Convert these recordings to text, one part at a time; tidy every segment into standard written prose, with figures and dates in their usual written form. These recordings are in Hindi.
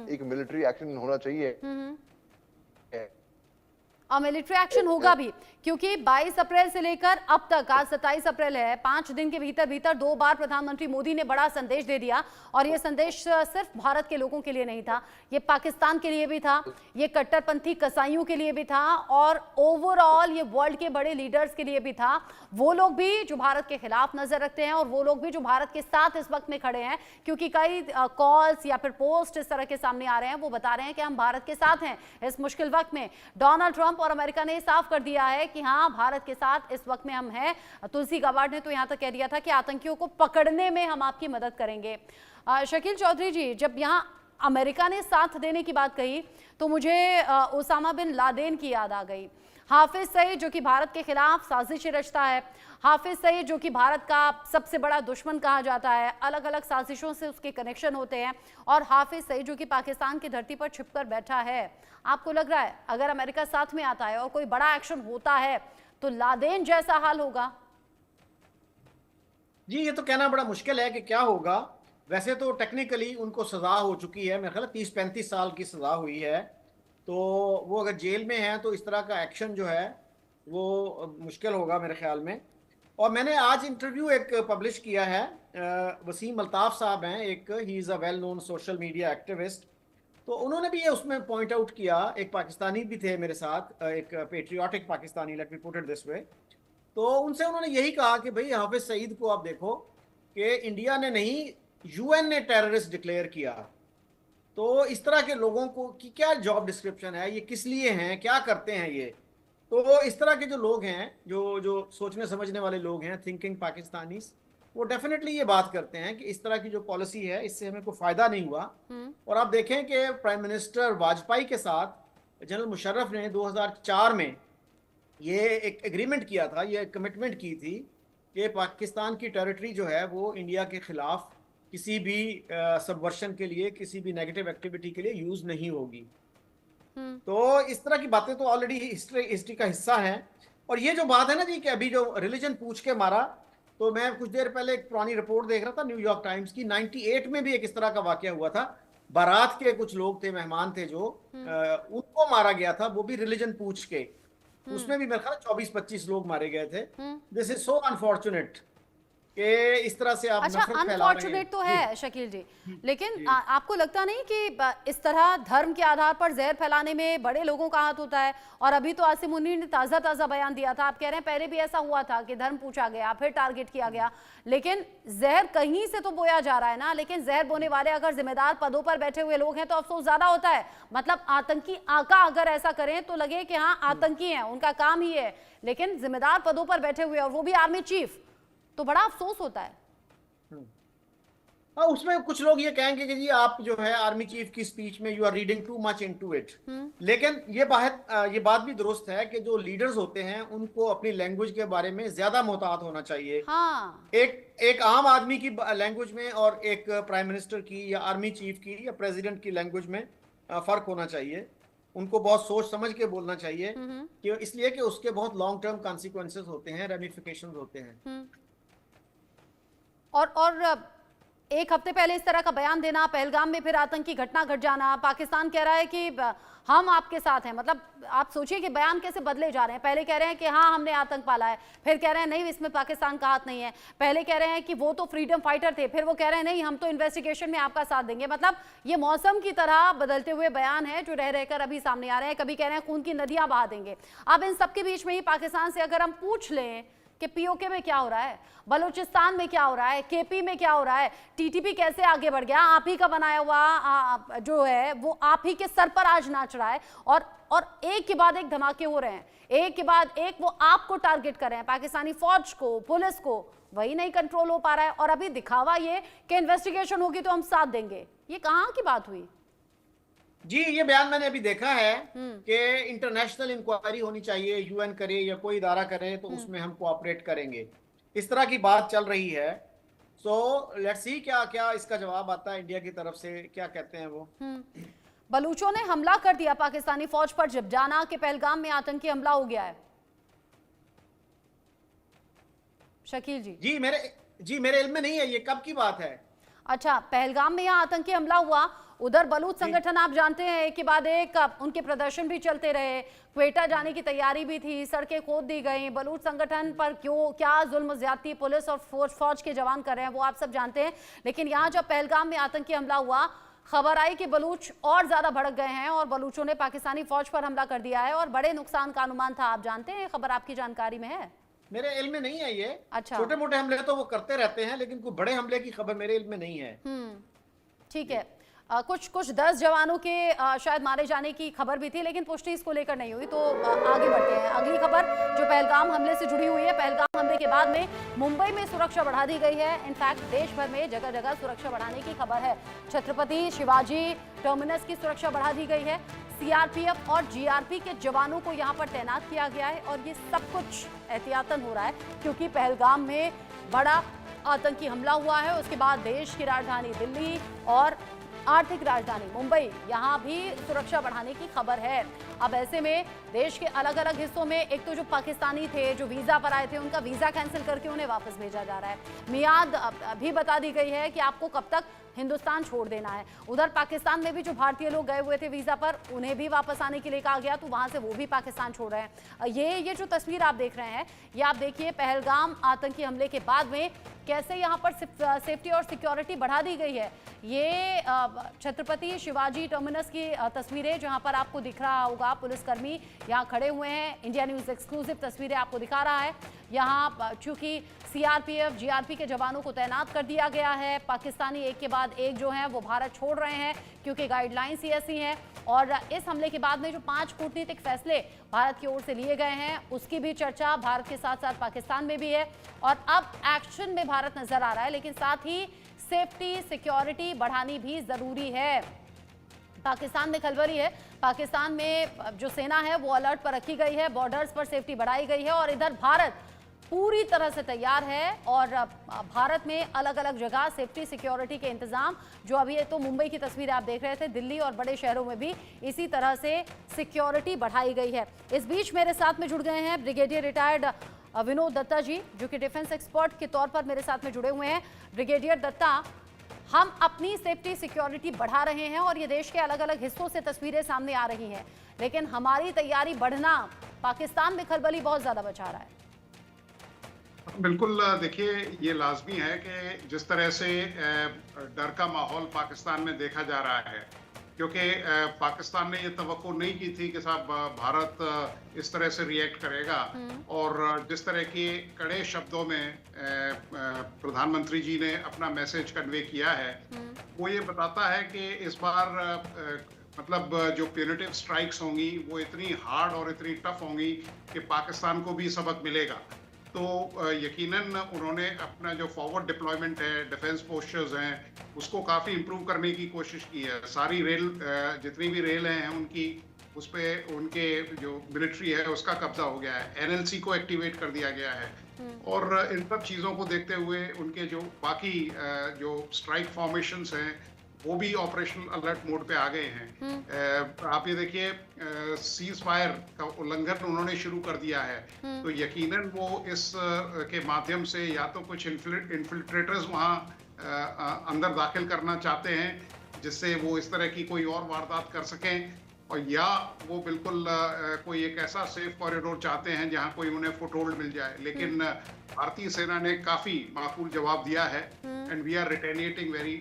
एक मिलिट्री एक्शन होना चाहिए। और मिलिट्री एक्शन होगा भी, क्योंकि 22 अप्रैल से लेकर अब तक, आज 27 अप्रैल है, 5 दिन के भीतर भीतर 2 बार प्रधानमंत्री मोदी ने बड़ा संदेश दे दिया। और ये संदेश सिर्फ भारत के लोगों के लिए नहीं था, ये पाकिस्तान के लिए भी था, ये कट्टरपंथी कसाईयों के लिए भी था, और ओवरऑल ये वर्ल्ड के बड़े लीडर्स के लिए भी था। वो लोग भी जो भारत के खिलाफ नजर रखते हैं, और वो लोग भी जो भारत के साथ इस वक्त में खड़े हैं, क्योंकि कई कॉल्स या फिर पोस्ट इस तरह के सामने आ रहे हैं, वो बता रहे हैं कि हम भारत के साथ हैं इस मुश्किल वक्त में। डोनाल्ड ट्रंप और अमेरिका ने साफ कर दिया है कि हाँ, भारत के साथ इस वक्त में हम हैं। तुलसी गाबार्ड ने तो यहां तक कह दिया था कि आतंकियों को पकड़ने में हम आपकी मदद करेंगे। शकील चौधरी जी, जब यहां अमेरिका ने साथ देने की बात कही तो मुझे ओसामा बिन लादेन की याद आ गई। हाफिज सईद जो कि भारत के खिलाफ साजिश रचता है, हाफिज सईद जो कि भारत का सबसे बड़ा दुश्मन कहा जाता है, अलग अलग साजिशों से उसके कनेक्शन होते हैं, और हाफिज सईद जो कि पाकिस्तान की धरती पर छिपकर बैठा है। आपको लग रहा है अगर अमेरिका साथ में आता है और कोई बड़ा एक्शन होता है तो लादेन जैसा हाल होगा? जी, ये तो कहना बड़ा मुश्किल है कि क्या होगा। वैसे तो टेक्निकली उनको सजा हो चुकी है, मेरे ख्याल 30-35 साल की सजा हुई है, तो वो अगर जेल में है तो इस तरह का एक्शन जो है वो मुश्किल होगा मेरे ख्याल में। और मैंने आज इंटरव्यू एक पब्लिश किया है, वसीम अल्ताफ साहब हैं एक, he is a well known social media activist, तो उन्होंने भी ये उसमें पॉइंट आउट किया। एक पाकिस्तानी भी थे मेरे साथ, एक patriotic Pakistani, let me put it this way. तो उनसे उन्होंने यही कहा कि भाई हाफिज सईद को आप देखो कि इंडिया ने नहीं, यूएन ने टेररिस्ट डिक्लेयर किया, तो इस तरह के लोगों को की क्या जॉब डिस्क्रिप्शन है, ये किस लिए हैं, क्या करते हैं ये। तो इस तरह के जो लोग हैं, जो जो सोचने समझने वाले लोग हैं, थिंकिंग पाकिस्तानीज, वो डेफिनेटली ये बात करते हैं कि इस तरह की जो पॉलिसी है इससे हमें कोई फायदा नहीं हुआ। और आप देखें कि प्राइम मिनिस्टर वाजपेयी के साथ जनरल मुशर्रफ ने 2004 में ये एक एग्रीमेंट किया था, ये कमिटमेंट की थी कि पाकिस्तान की टेरिटरी जो है वो इंडिया के खिलाफ किसी भी सबवर्शन के लिए, किसी भी नेगेटिव एक्टिविटी के लिए यूज नहीं होगी। तो इस तरह की बातें तो ऑलरेडी हिस्ट्री का हिस्सा है। और ये जो बात है ना जी कि अभी जो रिलीजन पूछ के मारा, तो मैं कुछ देर पहले एक पुरानी रिपोर्ट देख रहा था न्यूयॉर्क टाइम्स की, 98 में भी एक इस तरह का वाकया हुआ था। बारात के कुछ लोग थे, मेहमान थे जो, उनको मारा गया था, वो भी रिलीजन पूछ के। उसमें भी मेरे ख्याल 24-25 लोग मारे गए थे। दिस इज सो अनफॉर्चुनेट कि इस तरह से आप अच्छा, नफरत फैला रहे हैं। अनफॉर्चुनेट तो है शकील जी, लेकिन आपको लगता नहीं कि इस तरह धर्म के आधार पर जहर फैलाने में बड़े लोगों का हाथ होता है? और अभी तो आसिम मुनीर ने ताज़ा बयान दिया था, आप कह रहे हैं पहले भी ऐसा हुआ था कि धर्म पूछा गया, फिर टारगेट किया गया, लेकिन जहर कहीं से तो बोया जा रहा है ना। लेकिन जहर बोने वाले अगर जिम्मेदार पदों पर बैठे हुए लोग हैं तो अफसोस ज्यादा होता है। मतलब आतंकी आका अगर ऐसा करें तो लगे कि हाँ आतंकी हैं, उनका काम ही है, लेकिन जिम्मेदार पदों पर बैठे हुए और वो भी आर्मी चीफ, तो बड़ा अफसोस होता है। हाँ, उसमें कुछ लोग ये कहेंगे कि जी आप जो है आर्मी चीफ की स्पीच में you are reading too much into it. लेकिन ये बात भी दुरुस्त है कि जो लीडर्स होते हैं उनको अपनी लैंग्वेज के बारे में ज्यादा मोहतात होना चाहिए। हाँ। एक आम आदमी की लैंग्वेज में और एक प्राइम मिनिस्टर की या आर्मी चीफ की या प्रेसिडेंट की लैंग्वेज में फर्क होना चाहिए। उनको बहुत सोच समझ के बोलना चाहिए, कि इसलिए कि उसके बहुत लॉन्ग टर्म कॉन्सिक्वेंसेस होते हैं, रेमिफिकेशंस होते हैं। और एक हफ्ते पहले इस तरह का बयान देना, पहलगाम में फिर आतंकी घटना घट जाना, पाकिस्तान कह रहा है कि हम आपके साथ हैं। मतलब आप सोचिए कि बयान कैसे बदले जा रहे हैं। पहले कह रहे हैं कि हाँ हमने आतंक पाला है, फिर कह रहे हैं नहीं इसमें पाकिस्तान का हाथ नहीं है। पहले कह रहे हैं कि वो तो फ्रीडम फाइटर थे, फिर वो कह रहे हैं नहीं हम तो इन्वेस्टिगेशन में आपका साथ देंगे। मतलब ये मौसम की तरह बदलते हुए बयान है जो रह रहकर अभी सामने आ रहे हैं। कभी कह रहे हैं खून की नदियां बहा देंगे। अब इन सबके बीच में ही पाकिस्तान से अगर हम पूछ लें कि पीओके में क्या हो रहा है, बलूचिस्तान में क्या हो रहा है, केपी में क्या हो रहा है, टीटीपी कैसे आगे बढ़ गया, आप ही का बनाया हुआ जो है वो आप ही के सर पर आज नाच रहा है। और एक के बाद एक धमाके हो रहे हैं, एक के बाद एक वो आपको टारगेट कर रहे हैं, पाकिस्तानी फौज को, पुलिस को। वही नहीं कंट्रोल हो पा रहा है। और अभी दिखावा ये कि इन्वेस्टिगेशन होगी तो हम साथ देंगे। ये कहाँ की बात हुई? जी, ये बयान मैंने अभी देखा है कि इंटरनेशनल इंक्वायरी होनी चाहिए, यूएन करे या कोई इदारा करे तो उसमें हम कोऑपरेट करेंगे, इस तरह की बात चल रही है। सो लेट्स सी क्या क्या इसका जवाब आता है इंडिया की तरफ से, क्या कहते हैं वो। बलूचों ने हमला कर दिया पाकिस्तानी फौज पर, जब जाना कि पहलगाम में आतंकी हमला हो गया है। शकील जी। जी मेरे इल्म में नहीं है, ये कब की बात है? अच्छा, पहलगाम में यहाँ आतंकी हमला हुआ उधर बलूच संगठन आप जानते हैं एक के बाद एक उनके प्रदर्शन भी चलते रहे, क्वेटा जाने की तैयारी भी थी, सड़कें खोद दी गई। बलूच संगठन पर क्या जुल्म ज्यादती पुलिस और फौज के जवान कर रहे हैं वो आप सब जानते हैं। लेकिन यहाँ जब पहलगाम में आतंकी हमला हुआ, खबर आई कि बलूच और ज्यादा भड़क गए हैं और बलूचों ने पाकिस्तानी फौज पर हमला कर दिया है और बड़े नुकसान का अनुमान था। आप जानते हैं, खबर आपकी जानकारी में है? मेरे इल्म में नहीं है ये। अच्छा, छोटे मोटे हमले तो वो करते रहते हैं, लेकिन कोई बड़े हमले की खबर मेरे इल्म में नहीं है। ठीक है। कुछ 10 जवानों के शायद मारे जाने की खबर भी थी, लेकिन पुष्टि इसको लेकर नहीं हुई। तो आगे बढ़ते हैं। अगली खबर जो पहलगाम हमले से जुड़ी हुई है। पहलगाम हमले के बाद में मुंबई में सुरक्षा बढ़ा दी गई है। इनफैक्ट देश भर में जगह जगह सुरक्षा बढ़ाने की खबर है। छत्रपति शिवाजी टर्मिनस की सुरक्षा बढ़ा दी गई है। सीआरपीएफ और जीआरपी के जवानों को यहाँ पर तैनात किया गया है और ये सब कुछ एहतियातन हो रहा है क्योंकि पहलगाम में बड़ा आतंकी हमला हुआ है। उसके बाद देश की राजधानी दिल्ली और आर्थिक राजधानी मुंबई, यहाँ भी सुरक्षा बढ़ाने की खबर है। अब ऐसे में देश के अलग अलग हिस्सों में एक तो जो पाकिस्तानी थे जो वीजा पर आए थे उनका वीजा कैंसिल करके उन्हें वापस भेजा जा रहा है। मियाद भी बता दी गई है कि आपको कब तक हिंदुस्तान छोड़ देना है। उधर पाकिस्तान में भी जो भारतीय लोग गए हुए थे वीजा पर उन्हें भी वापस आने के लिए कहा गया, तो वहां से वो भी पाकिस्तान छोड़ रहे हैं। ये जो तस्वीर आप देख रहे हैं, ये आप देखिए पहलगाम आतंकी हमले के बाद में कैसे यहाँ पर सेफ्टी और सिक्योरिटी बढ़ा दी गई है। ये छत्रपति शिवाजी टर्मिनस की तस्वीरें जहां पर आपको दिख रहा होगा पुलिसकर्मी यहाँ खड़े हुए हैं। इंडिया न्यूज एक्सक्लूसिव तस्वीरें आपको दिखा रहा है। यहाँ चूंकि सीआरपीएफ जीआरपी के जवानों को तैनात कर दिया गया है, पाकिस्तानी एक के बाद एक जो हैं वो भारत छोड़ रहे हैं क्योंकि गाइडलाइंस ही ऐसी हैं। और इस हमले के बाद में जो 5 कूटनीतिक फैसले भारत की ओर से लिए गए हैं उसकी भी चर्चा भारत के साथ साथ पाकिस्तान में भी है और अब एक्शन में भारत नजर आ रहा है, लेकिन साथ ही सेफ्टी सिक्योरिटी बढ़ानी भी जरूरी है। पाकिस्तान में खलबली है। पाकिस्तान में जो सेना है वो अलर्ट पर रखी गई है, बॉर्डर्स पर सेफ्टी बढ़ाई गई है और इधर भारत पूरी तरह से तैयार है और भारत में अलग अलग जगह सेफ्टी सिक्योरिटी के इंतजाम, जो अभी तो मुंबई की तस्वीर आप देख रहे थे, दिल्ली और बड़े शहरों में भी इसी तरह से सिक्योरिटी बढ़ाई गई है। इस बीच मेरे साथ में जुड़ गए हैं ब्रिगेडियर रिटायर्ड विनोद दत्ता जी, जो कि डिफेंस एक्सपर्ट के तौर पर मेरे साथ में जुड़े हुए हैं। ब्रिगेडियर दत्ता, हम अपनी सेफ्टी सिक्योरिटी बढ़ा रहे हैं और ये देश के अलग अलग हिस्सों से तस्वीरें सामने आ रही हैं, लेकिन हमारी तैयारी बढ़ना पाकिस्तान में खलबली बहुत ज्यादा मचा रहा है। बिल्कुल, देखिए ये लाजमी है कि जिस तरह से डर का माहौल पाकिस्तान में देखा जा रहा है, क्योंकि पाकिस्तान ने ये तवक्को नहीं की थी कि साहब भारत इस तरह से रिएक्ट करेगा और जिस तरह के कड़े शब्दों में प्रधानमंत्री जी ने अपना मैसेज कन्वे किया है, वो ये बताता है कि इस बार मतलब जो प्यूनिटिव स्ट्राइक्स होंगी वो इतनी हार्ड और इतनी टफ होंगी कि पाकिस्तान को भी सबक मिलेगा। तो यकीनन उन्होंने अपना जो फॉरवर्ड डिप्लॉयमेंट है, डिफेंस पोस्चर्स हैं, उसको काफ़ी इम्प्रूव करने की कोशिश की है। सारी रेल, जितनी भी रेल हैं उनकी, उस पर उनके जो मिलिट्री है उसका कब्जा हो गया है। एनएलसी को एक्टिवेट कर दिया गया है और इन सब चीज़ों को देखते हुए उनके जो बाकी जो स्ट्राइक फॉर्मेशंस हैं वो भी ऑपरेशनल अलर्ट मोड पे आ गए हैं। आप ये देखिए सीज फायर का उल्लंघन उन्होंने शुरू कर दिया है, तो यकीनन वो इस के माध्यम से या तो कुछ इन्फिल्ट्रेटर्स वहाँ अंदर दाखिल करना चाहते हैं जिससे वो इस तरह की कोई और वारदात कर सकें, और या वो बिल्कुल कोई एक ऐसा सेफ कॉरिडोर चाहते हैं जहां कोई उन्हें फुटहोल्ड मिल जाए। लेकिन भारतीय सेना ने काफी माकूल जवाब दिया है and we are retaliating very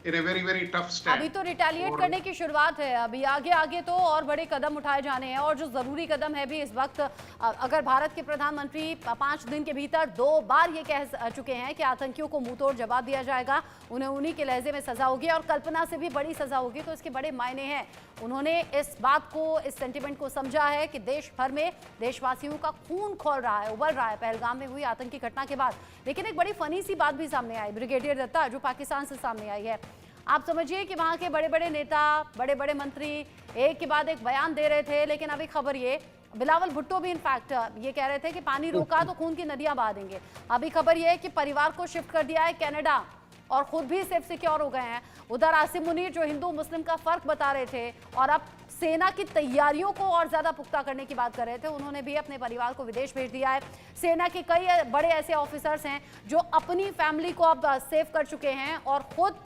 in a very very tough stand. अभी तो रिटेलिएट करने की शुरुआत है, अभी आगे आगे तो और बड़े कदम उठाए जाने हैं और जो जरूरी कदम है भी इस वक्त, अगर भारत के प्रधानमंत्री 5 दिन के भीतर 2 बार ये कह चुके हैं कि आतंकियों को मुंहतोड़ जवाब दिया जाएगा, उन्हें उन्हीं के लहजे में सजा होगी और कल्पना से भी बड़ी सजा होगी, तो इसके बड़े मायने हैं। उन्होंने इस बात को, इस सेंटिमेंट को समझा है कि देश भर में देशवासियों का खून खौल रहा है, उबल रहा है पहलगाम में हुई आतंकी घटना के बाद। लेकिन एक बड़ी फनी सी बात भी सामने आई ब्रिगेडियर दत्ता, जो पाकिस्तान से सामने आई है। आप समझिए कि वहां के बड़े बड़े नेता, बड़े बड़े मंत्री एक के बाद एक बयान दे रहे थे, लेकिन अभी खबर ये, बिलावल भुट्टो भी इनफैक्ट ये कह रहे थे कि पानी रोका तो खून की नदियां बहा देंगे। अभी खबर ये है कि परिवार को शिफ्ट कर दिया है कनाडा और खुद भी सेफ सिक्योर हो गए हैं। उधर आसिम मुनीर जो हिंदू मुस्लिम का फर्क बता रहे थे और अब सेना की तैयारियों को और ज्यादा पुख्ता करने की बात कर रहे थे, उन्होंने भी अपने परिवार को विदेश भेज दिया है। सेना के कई बड़े ऐसे ऑफिसर्स हैं जो अपनी फैमिली को अब सेव कर चुके हैं और खुद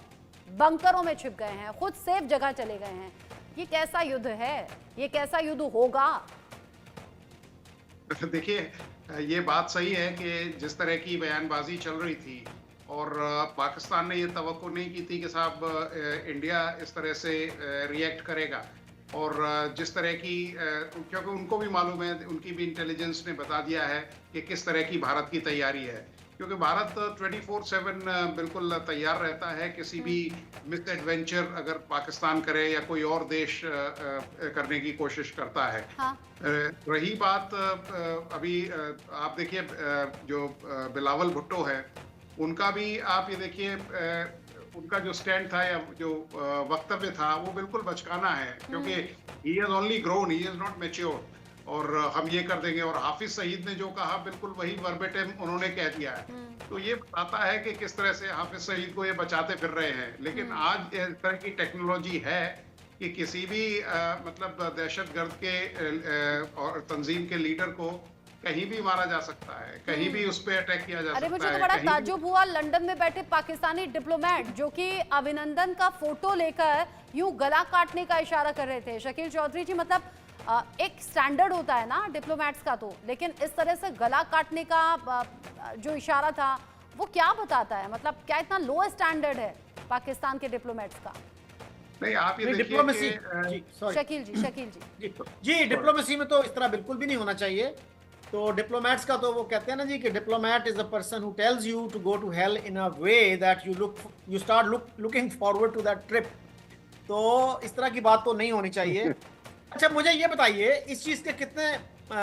बंकरों में छिप गए हैं, खुद सेफ जगह चले गए हैं। ये कैसा युद्ध है? ये कैसा युद्ध होगा? देखिए, ये बात सही है कि जिस तरह की बयानबाजी चल रही थी और पाकिस्तान ने ये तवक्को नहीं की थी कि साहब इंडिया इस तरह से रिएक्ट करेगा, और जिस तरह की क्योंकि उनको भी मालूम है, उनकी भी इंटेलिजेंस ने बता दिया है कि किस तरह की भारत की तैयारी है, क्योंकि भारत 24/7 बिल्कुल तैयार रहता है किसी भी मिस एडवेंचर अगर पाकिस्तान करे या कोई और देश करने की कोशिश करता है। हाँ। रही बात अभी आप देखिए जो बिलावल भुट्टो है, उनका भी आप ये देखिए उनका जो स्टैंड था या जो वक्तव्य था वो बिल्कुल बचकाना है, क्योंकि he has only grown, he is not mature, और हम ये कर देंगे। और हाफिज सईद ने जो कहा बिल्कुल वही वर्बेटिम उन्होंने कह दिया है। तो ये बताता है कि किस तरह से हाफिज सईद को ये बचाते फिर रहे हैं। लेकिन आज इस तरह की टेक्नोलॉजी है कि किसी भी मतलब दहशतगर्द के और तंजीम के लीडर को कहीं भी मारा जा सकता है, कहीं भी उस पर अटैक किया जा सकता है। अरे मुझे तो बड़ा ताज्जुब हुआ, लंदन में बैठे पाकिस्तानी डिप्लोमेट जो कि अभिनंदन का फोटो लेकर यूं गला काटने का इशारा कर रहे थे। शकील चौधरी जी, मतलब एक स्टैंडर्ड होता है ना डिप्लोमेट्स का, तो लेकिन इस तरह से गला काटने का जो इशारा था वो क्या बताता है? मतलब क्या इतना लो स्टैंडर्ड है पाकिस्तान के डिप्लोमेट्स का? नहीं, आप ये देखिए डिप्लोमेसी शकील जी डिप्लोमेसी में तो इस तरह बिल्कुल भी नहीं होना चाहिए। तो डिप्लोमेट्स का तो वो कहते हैं ना जी कि diplomat is a person who tells you to go to hell in a way that you start looking forward to that trip. तो इस तरह की बात तो नहीं होनी चाहिए। अच्छा, मुझे ये बताइए, इस चीज के कितने